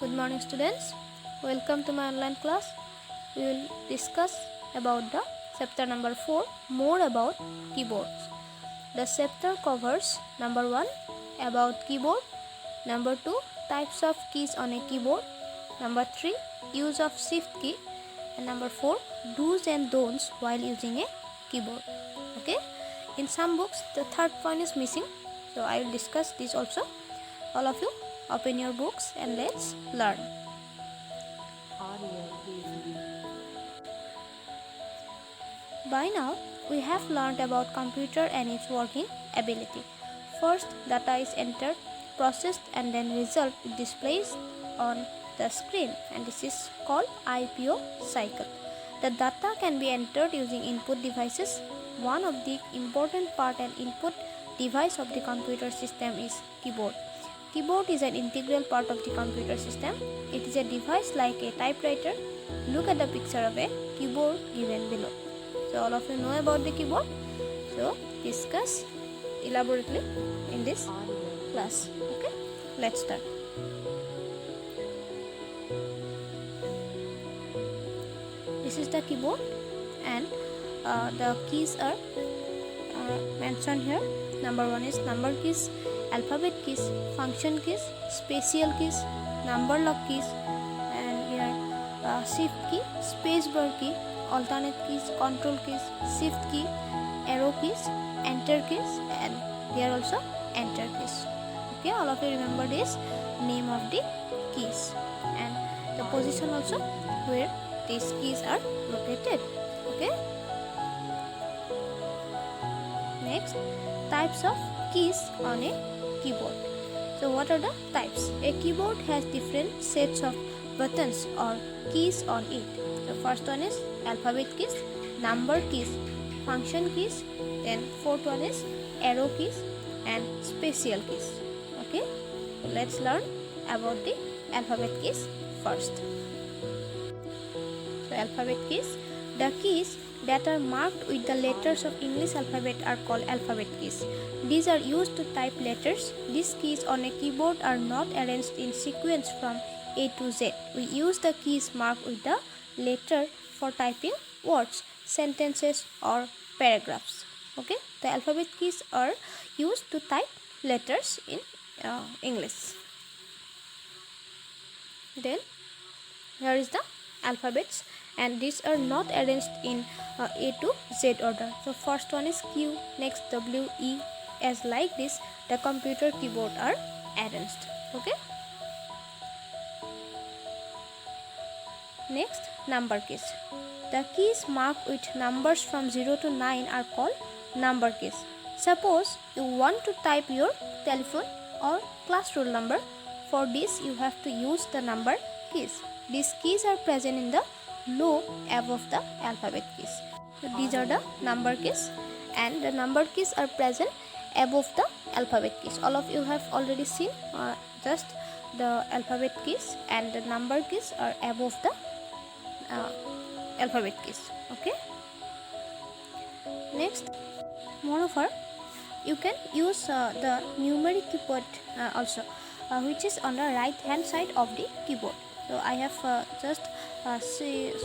Good morning students. Welcome to my online class. We will discuss about the chapter number 4, more about keyboards. The chapter covers number 1, about keyboard, number 2, types of keys on a keyboard, number 3, use of shift key, and number 4, do's and don'ts while using a keyboard. Okay, in some books the third point is missing, so I will discuss this also. All of you open your books and let's learn. By now, we have learned about computer and its working ability. First, data is entered, processed, and then result is displayed on the screen, and this is called IPO cycle. The data can be entered using input devices. One of the important part and input device of the computer system is keyboard. Keyboard is an integral part of the computer system. It is a device like a typewriter. Look at the picture of a keyboard given below. So all of you know about the keyboard. So discuss elaborately in this class. Okay, let's start. This is the keyboard, and the keys are mentioned here. Number 1 is number keys, alphabet keys, function keys, special keys, number lock keys, and here shift key, space bar key, alternate keys, control keys, shift key, arrow keys, enter keys, and here also enter keys. Okay, all of you remember this name of the keys and the position also where these keys are located. Okay, next, types of keys on a keyboard. So what are the types? A keyboard has different sets of buttons or keys on it. The first one is alphabet keys, number keys, function keys, then fourth one is arrow keys and special keys. Okay, so let's learn about the alphabet keys first. So alphabet keys, the keys that are marked with the letters of English alphabet are called alphabet keys. These are used to type letters. These keys on a keyboard are not arranged in sequence from A to Z. We use the keys marked with the letter for typing words, sentences, or paragraphs. Okay, the alphabet keys are used to type letters in English. Then here is the alphabets, and these are not arranged in A to Z order. So first one is Q, next W, E, as like this the computer keyboard are arranged. Okay, next, number keys. The keys marked with numbers from 0 to 9 are called number keys. Suppose you want to type your telephone or class roll number. For this you have to use the number keys. These keys are present in the low above the alphabet keys. So these are the number keys, and the number keys are present above the alphabet keys. All of you have already seen just the alphabet keys, and the number keys are above the alphabet keys. Okay, next, moreover, you can use the numeric keyboard also, which is on the right hand side of the keyboard. So I have just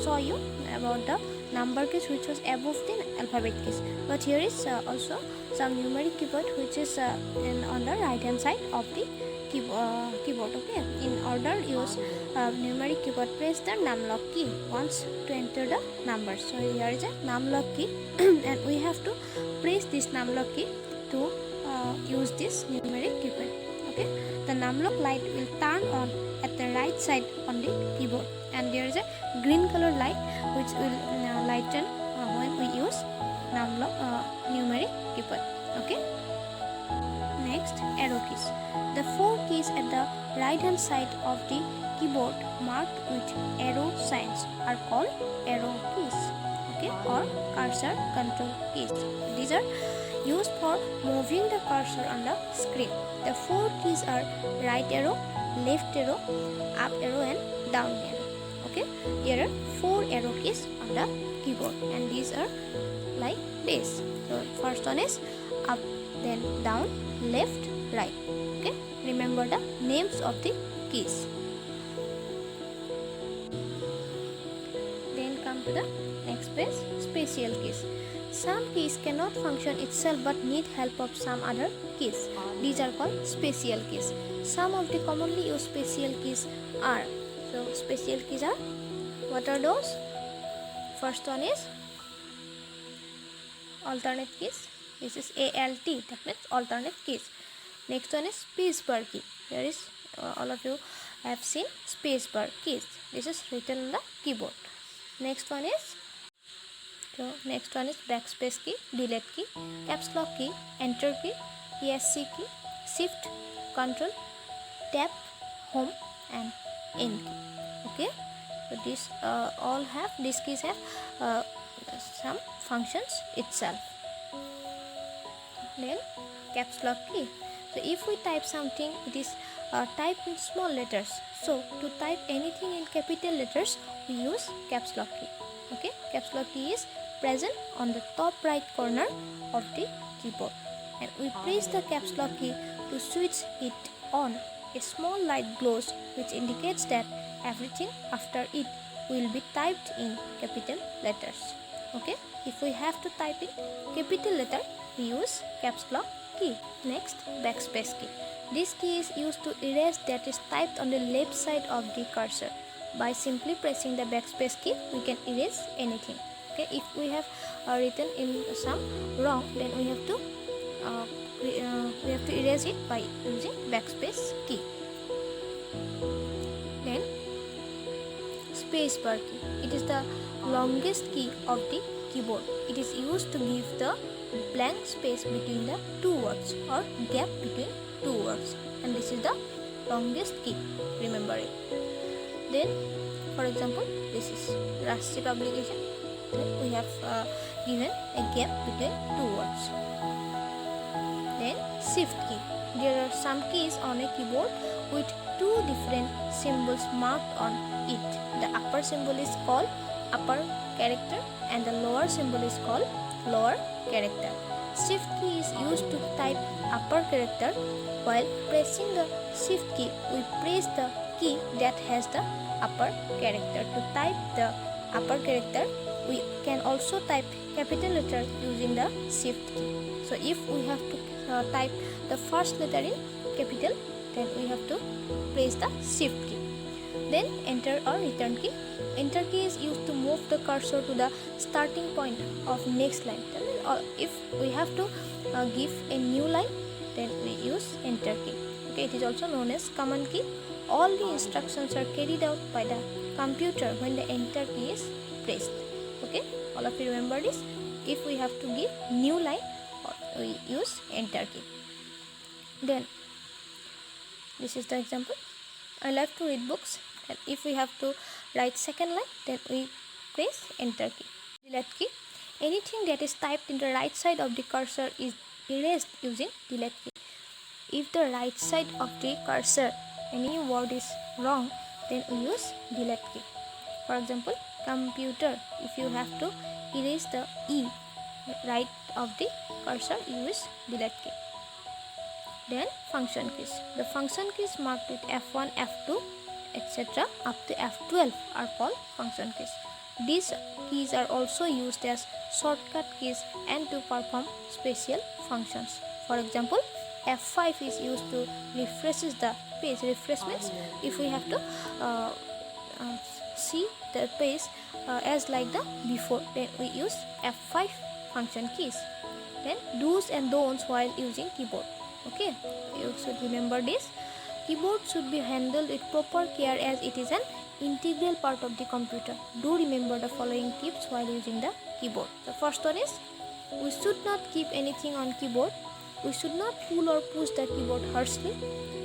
saw you about the number keys which was above the alphabet keys, but here is also some numeric keyboard which is on the right hand side of the keyboard. Okay, in order use numeric keyboard, press the numlock key once to enter the numbers. So here is a numlock key and we have to press this numlock key to use this numeric keyboard. Okay, the numlock light will turn on at the right side on the keyboard, and there is a green color light which will lighten when we use numeric keyboard. Okay, next, arrow keys. The 4 keys at the right hand side of the keyboard marked with arrow signs are called arrow keys. Okay, or cursor control keys. These are used for moving the cursor on the screen. The 4 keys are right arrow, left arrow, up arrow, and down arrow. Okay, there are 4 arrow keys on the keyboard, and these are like this. So first one is up, then down, left, right. Okay, remember the names of the keys. Come to the next page, special keys. Some keys cannot function itself but need help of some other keys. These are called special keys. Some of the commonly used special keys are, so special keys are, what are those? First one is alternate keys. This is ALT, that means alternate keys. Next one is space bar key. Here is all of you have seen space bar keys. This is written on the keyboard. Next one is backspace key, delete key, caps lock key, enter key, ESC key, shift, control, tab, home and end key. Okay, so these keys have some functions itself. Then caps lock key. So if we type something, it is typed in small letters. So to type anything in capital letters, we use caps lock key. Okay, caps lock key is present on the top right corner of the keyboard, and we press the caps lock key to switch it on. A small light glows, which indicates that everything after it will be typed in capital letters. Okay, if we have to type in capital letter, we use caps lock key. Next, backspace key. This key is used to erase that is typed on the left side of the cursor. By simply pressing the backspace key, we can erase anything. Okay, if we have written in some wrong, then we have to erase it by using backspace key. Then space bar key. It is the longest key of the keyboard. It is used to give the blank space between the two words or gap between two words, and this is the longest key. Remember it. Then, for example, this is Rashi publication. Then we have given a gap between two words. Then shift key. There are some keys on a keyboard with two different symbols marked on it. The upper symbol is called upper character and the lower symbol is called lower character. Shift key is used to type upper character. While pressing the shift key, we press the key that has the upper character. To type the upper character, we can also type capital letter using the shift key. So if we have to type the first letter in capital, then we have to press the shift key. Then enter or return key. Enter key is used to move the cursor to the starting point of next line. Then if we have to give a new line, then we use enter key. Okay, it is also known as command key. All the instructions are carried out by the computer when the enter key is pressed. Okay, all of you remember this. If we have to give new line, we use enter key. Then this is the example. I love to read books, and if we have to write second line, then we press enter key. Delete key. Anything that is typed in the right side of the cursor is erased using delete key. If the right side of the cursor any word is wrong, then we use delete key. For example, computer. If you have to erase the E right of the cursor, you use delete key. Then function keys. The function keys marked with F1, F2, etc. up to F12 are called function keys. These keys are also used as shortcut keys and to perform special functions. For example, F5 is used to refresh the page. Refresh means if we have to see the page as like the before, then we use F5 function keys. Then do's and don'ts while using keyboard. Okay, you should remember this. Keyboard should be handled with proper care as it is an integral part of the computer. Do remember the following tips while using the keyboard. The first one is, we should not keep anything on keyboard. We should not pull or push the keyboard harshly.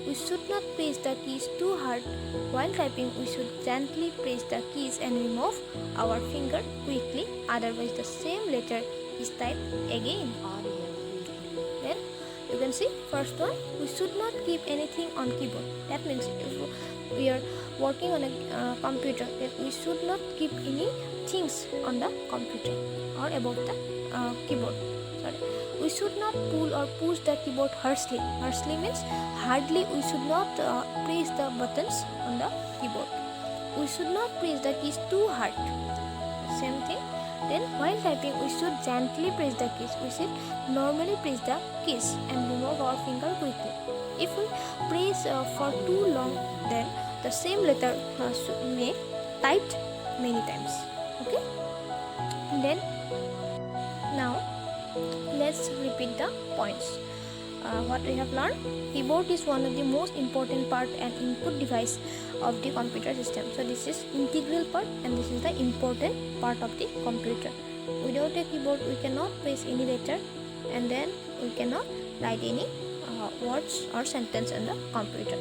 We should not press the keys too hard. While typing, we should gently press the keys and remove our finger quickly, otherwise the same letter is typed again. Then you can see first one, we should not keep anything on keyboard. That means if we are working on a computer, then we should not keep any things on the computer or above the keyboard. We should not pull or push the keyboard harshly. Harshly means hardly. We should not press the buttons on the keyboard. We should not press the keys too hard. same thing. Then while typing, we should gently press the keys. We should normally press the keys and remove our finger quickly. If we press for too long, then the same letter may typed many times. Okay. Then now let's repeat the points. What we have learned: keyboard is one of the most important part and input device of the computer system. So this is integral part and this is the important part of the computer. Without a keyboard we cannot press any letter and then we cannot write any words or sentence on the computer.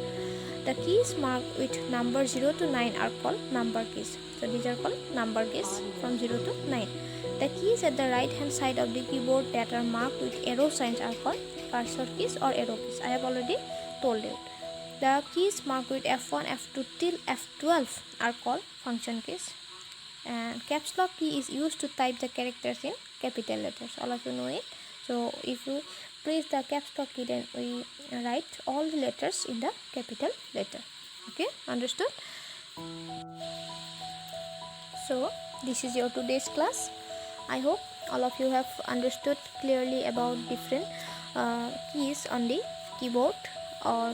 The keys marked with number 0 to 9 are called number keys. So these are called number keys from 0 to 9. The keys at the right hand side of the keyboard that are marked with arrow signs are called cursor keys or arrow keys. I have already told you. The keys marked with F1, F2 till F12 are called function keys. And caps lock key is used to type the characters in capital letters. All of you know it. So if you press the caps lock key, then we write all the letters in the capital letter. Okay, understood? So this is your today's class. I hope all of you have understood clearly about different keys on the keyboard or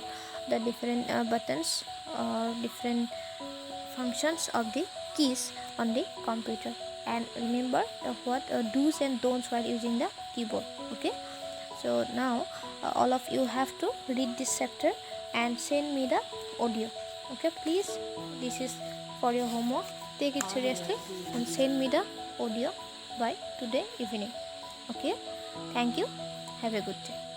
the different buttons or different functions of the keys on the computer. And remember what do's and don'ts while using the keyboard. Okay, so now all of you have to read this chapter and send me the audio. Okay, please, this is for your homework. Take it seriously and send me the audio by today evening. Okay, thank you. Have a good day.